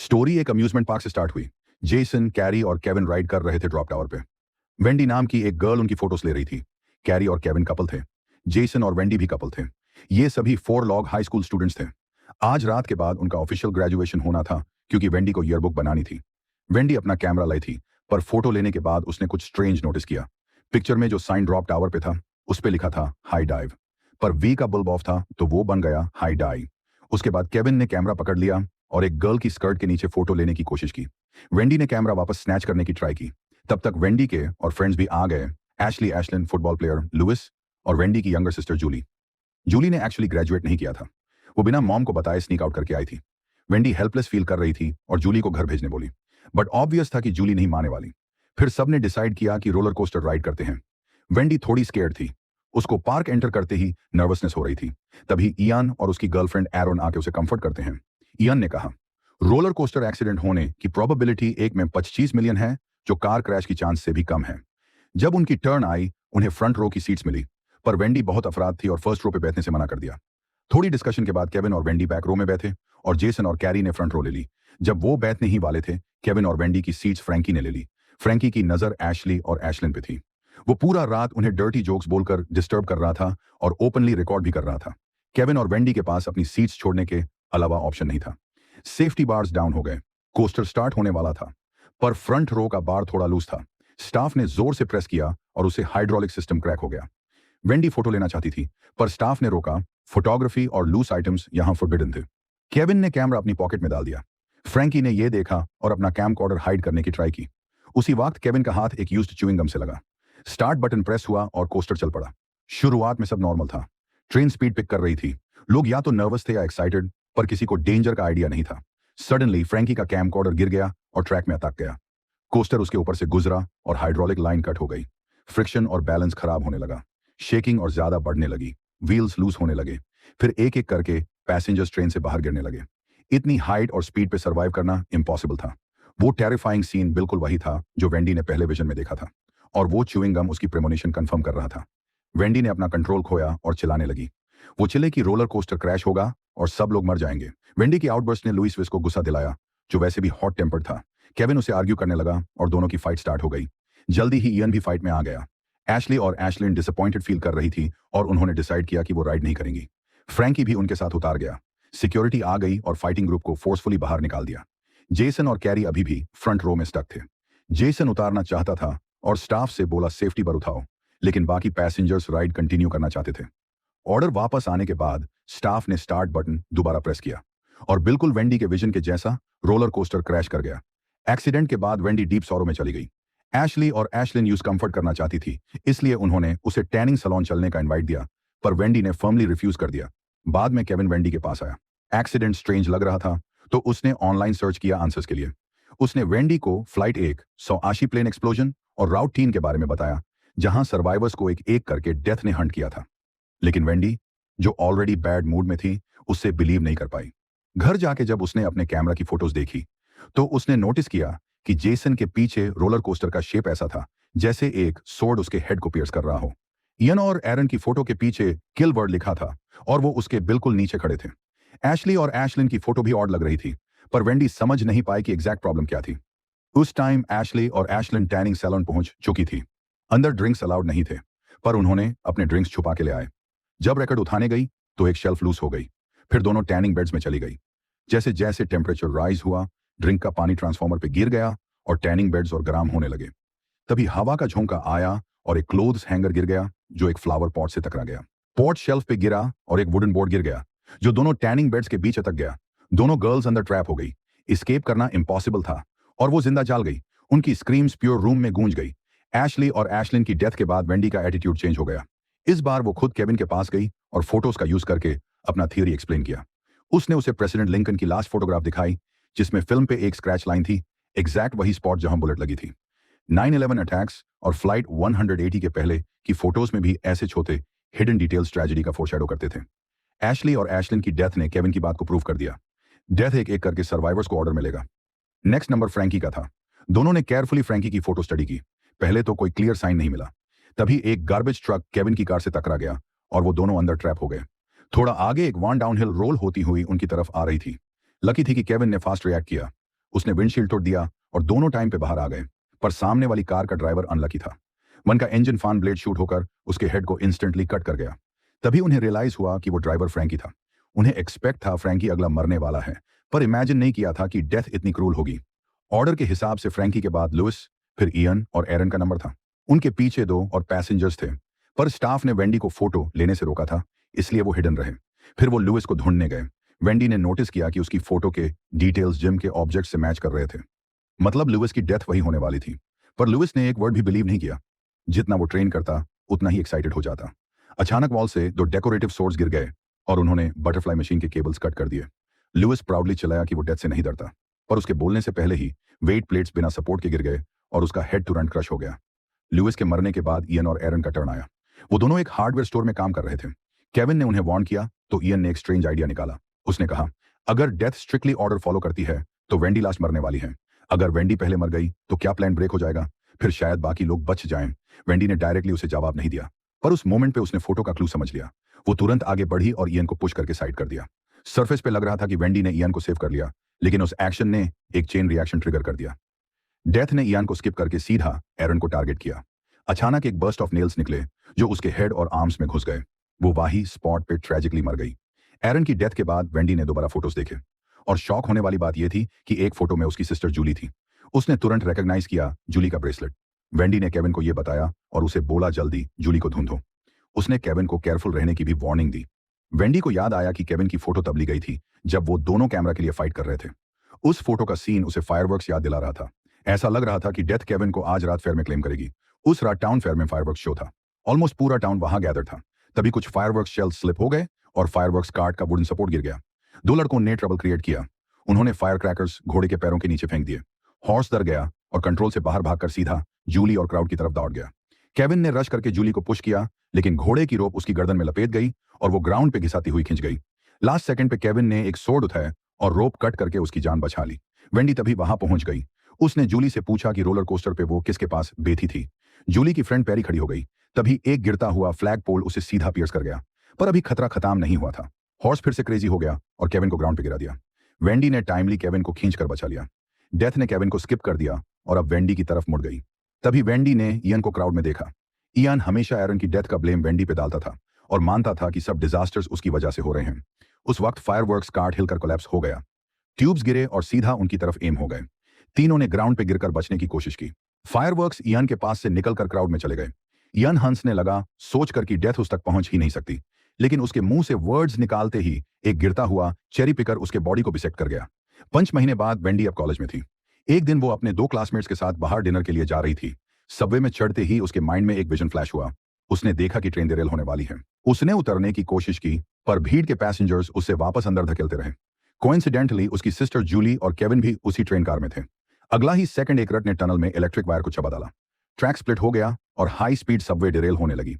Story एक amusement park से start हुई। जेसन, कैरी और केविन राइड कर रहे थे ड्रॉप टावर पे। वेंडी नाम की एक गर्ल उनकी फोटोज ले रही थी। कैरी और केविन कपल थे। जेसन और वेंडी भी कपल थे। ये सभी four log high school students थे। आज रात के बाद उनका ऑफिशियल ग्रेजुएशन होना था, क्योंकि वेंडी को ईयरबुक बनानी थी। वेंडी अपना कैमरा लाई थी, पर फोटो लेने के बाद उसने कुछ स्ट्रेंज नोटिस किया। पिक्चर में जो साइन ड्रॉप टावर पे था, उस पे लिखा था हाई डाइव, पर वी का बल्ब ऑफ था तो वो बन गया हाई डाई। उसके बाद केविन ने कैमरा पकड़ लिया और एक गर्ल की स्कर्ट के नीचे फोटो लेने की कोशिश की। वेंडी ने कैमरा वापस स्नैच करने की ट्राई की। तब तक वेंडी के और फ्रेंड्स भी आ गए। Ashley, Ashlin, football player Louis और वेंडी की यंगर सिस्टर जूली। जूली ने एक्चुअली ग्रेजुएट नहीं किया था। वो बिना मॉम को बताए स्नीक आउट करके आई थी। वेंडी हेल्पलेस फील कर रही थी और जूली को घर भेजने बोली, बट ऑब्वियस था कि जूली नहीं माने वाली। फिर सबने डिसाइड किया कि रोलर कोस्टर राइड करते हैं। वेंडी थोड़ी स्केर्ड थी। उसको पार्क एंटर करते ही नर्वसनेस हो रही थी। तभी इयान और उसकी गर्लफ्रेंड एरोन आके उसे कंफर्ट करते हैं। इयान ने कहा, रोलर कोस्टर एक्सीडेंट होने की प्रोबेबिलिटी 1 में 25 मिलियन है, जो कार क्रैश की चांस से भी कम है। जब उनकी टर्न आई, उन्हें फ्रंट रो की सीट्स मिली, पर वेंडी बहुत अफराद थी और फर्स्ट रो पे बैठने से मना कर दिया। थोड़ी डिस्कशन के बाद केविन और वेंडी बैक रो में बैठे और जेसन और कैरी ने फ्रंट रो ले ली। जब वो बैठने ही वाले थे, केविन और वेंडी की सीट्स फ्रैंकी ने ले ली। फ्रैंकी की नजर एशली और एशलिन पे थी। वो पूरा रात उन्हें डर्टी जोक्स बोलकर डिस्टर्ब कर रहा था और ओपनली रिकॉर्ड भी कर रहा था। केविन और वेंडी के पास अपनी सीट्स छोड़ने के अलावा ऑप्शन नहीं था। सेफ्टी बार्स डाउन हो गए। कोस्टर स्टार्ट होने वाला था, पर फ्रंट रो का बार थोड़ा लूज था। स्टाफ ने जोर से प्रेस किया और उसे हाइड्रोलिक सिस्टम क्रैक हो गया। वेंडी फोटो लेना चाहती थी, पर स्टाफ ने रोका। फोटोग्राफी और लूज आइटम्स यहां फॉरबिडन थे। केविन ने कैमरा अपनी पॉकेट में डाल दिया। फ्रैंकी ने यह देखा और अपना कैमकॉर्डर हाइड करने की ट्राई की। उसी वक्त केविन का हाथ एक यूज्ड च्युइंग गम से लगा। स्टार्ट बटन प्रेस हुआ और कोस्टर चल पड़ा। शुरुआत में सब नॉर्मल था। ट्रेन स्पीड पिक कर रही थी। लोग या तो नर्वस थे या एक्साइटेड, पर किसी को डेंजर का आइडिया नहीं था। सडनली फ्रैंकी का कैमकॉर्डर गिर गया और ट्रैक में अटक गया। कोस्टर उसके ऊपर से गुजरा और हाइड्रोलिक लाइन कट हो गई। फ्रिक्शन और बैलेंस खराब होने लगा। शेकिंग और ज्यादा बढ़ने लगी। व्हील्स लूज होने लगे। फिर एक एक करके पैसेंजर्स ट्रेन से बाहर गिरने लगे। इतनी हाइट और स्पीड पे सर्वाइव करना इम्पॉसिबल था। वो टेरिफाइंग सीन बिल्कुल वही था जो वेंडी ने पहले विजन में देखा था, और वो च्युइंग गम उसकी प्रेमोनिशन कंफर्म कर रहा था। वेंडी ने अपना कंट्रोल खोया और चिल्लाने लगी। वो चिल्ले कि रोलर कोस्टर क्रैश होगा और सब लोग मर जाएंगे। वेंडी की आउटबर्स्ट ने लुइस विस को गुस्सा दिलाया, जो वैसे भी हॉट टेम्पर्ड था। केविन उसे आर्ग्यू करने लगा और दोनों की फाइट स्टार्ट हो गई। जल्दी ही इयन भी फाइट में आ गया। एशली और एशलिन डिसअपॉइंटेड फील कर रही थी और उन्होंने डिसाइड किया कि वो राइड नहीं करेंगी। फ्रैंकी भी उनके साथ उतार गया। सिक्योरिटी आ गई और फाइटिंग ग्रुप को फोर्सफुली बाहर निकाल दिया। जेसन और कैरी अभी भी फ्रंट रो में स्टक थे। जेसन उतारना चाहता था और स्टाफ से बोला सेफ्टी पर उठाओ, लेकिन बाकी पैसेंजर्स राइड कंटिन्यू करना चाहते थे। ऑर्डर वापस आने के बाद स्टाफ ने स्टार्ट बटन दोबारा प्रेस किया और बिल्कुल वेंडी के विजन के जैसा रोलर कोस्टर क्रैश कर गया। एक्सीडेंट के बाद वेंडी डीप सॉरो में चली गई। एशली और एशलिन यूज कंफर्ट करना चाहती थी, इसलिए उन्होंने उसे टैनिंग सैलून चलने का इनवाइट दिया, पर वेंडी ने फर्मली रिफ्यूज कर दिया। बाद में केविन वेंडी के पास आया। एक्सीडेंट स्ट्रेंज लग रहा था, तो उसने ऑनलाइन सर्च किया आंसर्स के लिए। उसने वेंडी को फ्लाइट 1 सौआशी प्लेन एक्सप्लोजन और राउट 3 के बारे में बताया, जहां सर्वाइवर्स को एक एक करके डेथ ने हंट किया था। लेकिन वेंडी, जो ऑलरेडी बैड मूड में थी, उससे बिलीव नहीं कर पाई। घर जाके जब उसने अपने कैमरा की फोटोज देखी, तो उसने नोटिस किया कि जेसन के पीछे रोलर कोस्टर का शेप ऐसा था जैसे एक सोर्ड उसके हेड को पियर्स कर रहा हो। इयन और एरन की फोटो के पीछे किल वर्ड लिखा था और वो उसके बिल्कुल नीचे खड़े थे। एशली और एशलिन की फोटो भी ऑड लग रही थी, पर वेंडी समझ नहीं पाई कि एग्जैक्ट प्रॉब्लम क्या थी। उस टाइम एशली और एशलिन टैनिंग सैलून पहुंच चुकी थी। अंदर ड्रिंक्स अलाउड नहीं थे, पर उन्होंने अपने ड्रिंक्स छुपा के ले आए। जब रिकॉर्ड उठाने गई तो एक शेल्फ लूज हो गई। फिर दोनों टैनिंग बेड्स में चली गई। जैसे जैसे टेम्परेचर राइज हुआ, ड्रिंक का पानी ट्रांसफार्मर पे गिर गया और टैनिंग बेड्स और गर्म होने लगे। तभी हवा का झोंका आया और एक क्लोथ्स हैंगर गिर गया, जो एक फ्लावर पॉट से टकरा गया। पॉट शेल्फ पे गिरा और एक वुडन बोर्ड गिर गया, जो दोनों टैनिंग बेड्स के बीच अटक गया। दोनों गर्ल्स अंदर ट्रैप हो गई। एस्केप करना इम्पॉसिबल था और वो जिंदा जाल गई। उनकी स्क्रीम्स प्योर रूम में गूंज गई। एशली और एशलिन की डेथ के बाद वेंडी का एटीट्यूड चेंज हो गया। इस बार वो खुद केविन के पास गई और फोटोज का यूज करके अपना थियरी एक्सप्लेन किया। उसने उसे प्रेसिडेंट लिंकन की लास्ट फोटोग्राफ दिखाई, जिसमें फिल्म पे एक स्क्रैच लाइन थी, एग्जैक्ट वही स्पॉट जहां बुलेट लगी थी। 9/11 अटैक्स और फ्लाइट 180 के पहले की फोटोज में भी ऐसे छोटे हिडन डिटेल्स ट्रेजेडी का फोरशैडो करते थे। एशली और एशलिन की डेथ ने केविन की बात को प्रूव कर दिया। डेथ एक एक करके सर्वाइवर्स को ऑर्डर मिलेगा। नेक्स्ट नंबर फ्रैंकी का था। दोनों ने केयरफुली फ्रैंकी की फोटो स्टडी की। पहले तो कोई क्लियर साइन नहीं मिला। तभी एक गार्बेज ट्रक केविन की कार से टकरा गया और वो दोनों अंदर ट्रैप हो गए। थोड़ा आगे एक वन डाउनहिल रोल होती हुई उनकी तरफ आ रही थी। लकी थी कि केविन ने फास्ट रिएक्ट किया। उसने विंडशील्ड तोड़ दिया और दोनों टाइम पे बाहर आ गए, पर सामने वाली कार का ड्राइवर अनलकी था। वन का इंजन फान ब्लेड शूट होकर उसके हेड को इंस्टेंटली कट कर गया। तभी उन्हें रियलाइज हुआ कि वो ड्राइवर फ्रैंकी था। उन्हें एक्सपेक्ट था फ्रैंकी अगला मरने वाला है, पर इमेजिन नहीं किया था कि डेथ इतनी क्रूल होगी। ऑर्डर के हिसाब से फ्रैंकी के बाद लुइस, फिर इयन और एरन का नंबर था। उनके पीछे 2 और पैसेंजर्स थे, पर स्टाफ ने वेंडी को फोटो लेने से रोका था, इसलिए वो हिडन रहे। फिर वो लुइस को ढूंढने गए। वेंडी ने नोटिस किया कि उसकी फोटो के डिटेल्स जिम के ऑब्जेक्ट से मैच कर रहे थे। मतलब लुइस की डेथ वही होने वाली थी। पर लुइस ने एक वर्ड भी बिलीव नहीं किया। जितना वो ट्रेन करता उतना ही एक्साइटेड हो जाता। अचानक वॉल से 2 डेकोरेटिव सोर्स गिर गए और उन्होंने बटरफ्लाई मशीन के केबल्स कट कर दिए। लुइस प्राउडली चिल्लाया कि वो डेथ से नहीं डरता, पर उसके बोलने से पहले ही वेट प्लेट्स बिना सपोर्ट के गिर गए और उसका हेड तुरंत क्रश हो गया। लुइस के मरने के बाद इयन और एरन का टर्न आया। वो दोनों एक हार्डवेयर स्टोर में काम कर रहे थे। केविन ने उन्हें वार्न किया तो इयन ने एक स्ट्रेंज आइडिया निकाला। उसने कहा, अगर डेथ स्ट्रिक्टली ऑर्डर फॉलो करती है तो वेंडी लास्ट मरने वाली है। अगर वेंडी पहले मर गई तो क्या प्लान ब्रेक हो जाएगा, फिर शायद बाकी लोग बच जाएं। वेंडी ने डायरेक्टली उसे जवाब नहीं दिया, पर उस मोमेंट पे उसने फोटो का क्लू समझ लिया। वो तुरंत आगे बढ़ी और इयन को पुश करके साइड कर दिया। सरफेस पे लग रहा था कि वेंडी ने इयन को सेव कर लिया, लेकिन उस एक्शन ने एक चेन रिएक्शन ट्रिगर कर दिया। डेथ ने इयान को स्किप करके सीधा एरन को टारगेट किया। अचानक एक बर्स्ट ऑफ नेल्स निकले जो उसके हेड और आर्म्स में घुस गए। वो वही स्पॉट पे ट्रेजिकली मर गई। एरन की डेथ के बाद वेंडी ने दोबारा फोटोज देखे और शॉक होने वाली बात यह थी कि एक फोटो में उसकी सिस्टर जूली थी। उसने तुरंत रिकॉग्नाइज किया जूली का ब्रेसलेट। वेंडी ने केविन को यह बताया और उसे बोला जल्दी जूली को ढूंढो। उसने केविन को केयरफुल रहने की भी वार्निंग दी। वेंडी को याद आया कि केविन की फोटो तब ली गई थी जब वो दोनों कैमरा के लिए फाइट कर रहे थे। उस फोटो का सीन उसे फायरवर्क्स याद दिला रहा था। ऐसा लग रहा था कि डेथ केविन को आज रात फेयर में क्लेम करेगी। उस रात टाउन फेयर में फायरवर्क्स शो था। ऑलमोस्ट पूरा टाउन वहां गैदर था। तभी कुछ फायरवर्क्स शेल स्लिप हो गए और फायरवर्क्स कार्ड का वुडन सपोर्ट गिर गया। 2 लड़कों ने ट्रबल क्रिएट किया। उन्होंने फायर क्रैकर्स घोड़े के पैरों के नीचे फेंक दिए। हॉर्स डर गया और कंट्रोल से बाहर भागकर सीधा जूली और क्राउड की तरफ दौड़ गया। केविन ने रश करके जूली को पुश किया, लेकिन घोड़े की रोप उसकी गर्दन में लपेट गई और वो ग्राउंड पे घिसाती हुई खिंच गई। लास्ट सेकंड पे केविन ने एक सोर्ड उठाया और रोप कट करके उसकी जान बचा ली। वेंडी तभी वहां पहुंच गई। उसने जूली से पूछा कि रोलर कोस्टर पे वो किसके पास बैठी थी। जूली की फ्रेंड पैरी खड़ी हो गई। तभी एक गिरता हुआ फ्लैग पोल उसे सीधा पियर्स कर गया, पर अभी खतरा खत्म नहीं हुआ था। हॉर्स फिर से क्रेजी हो गया और केविन को ग्राउंड पे गिरा दिया। वेंडी ने टाइमली केविन को खींचकर बचा लिया। डेथ ने केविन को स्किप कर दिया और अब वेंडी की तरफ मुड़ गई। तभी वेंडी ने इयन को क्राउड में देखा। इयन हमेशा एरन की डेथ का ब्लेम वेंडी पे डालता था और मानता था कि सब डिजास्टर्स उसकी वजह से हो रहे हैं। उस वक्त फायरवर्क्स कार्ट हिलकर कोलैप्स हो गया। ट्यूब्स गिरे और सीधा उनकी तरफ एम हो गए। तीनों ने ग्राउंड पे गिरकर बचने की कोशिश की। फायरवर्क्स इयन के पास से निकलकर क्राउड में चले गए। इयन हंसने लगा, सोचकर कि डेथ उस तक पहुंच ही नहीं सकती, लेकिन उसके मुंह से वर्ड्स निकालते ही एक गिरता हुआ चेरी पिकर उसके बॉडी को बिसेक्ट कर गया। 5 महीने बाद वेंडी अब कॉलेज में थी। एक दिन वो अपने 2 क्लासमेट्स के साथ बाहर डिनर के लिए जा रही थी। सबवे में चढ़ते ही उसके माइंड में एक विजन फ्लैश हुआ। उसने देखा कि ट्रेन डिरेल होने वाली है। उसने उतरने की कोशिश की, पर भीड़ के पैसेंजर्स उससे वापस अंदर धकेलते रहे। कोइंसिडेंटली उसकी सिस्टर जूली और केविन भी उसी ट्रेन कार में थे। अगला ही सेकंड एक रट ने टनल में इलेक्ट्रिक वायर को चबा डाला। ट्रैक स्प्लिट हो गया और हाई स्पीड सबवे डिरेल होने लगी।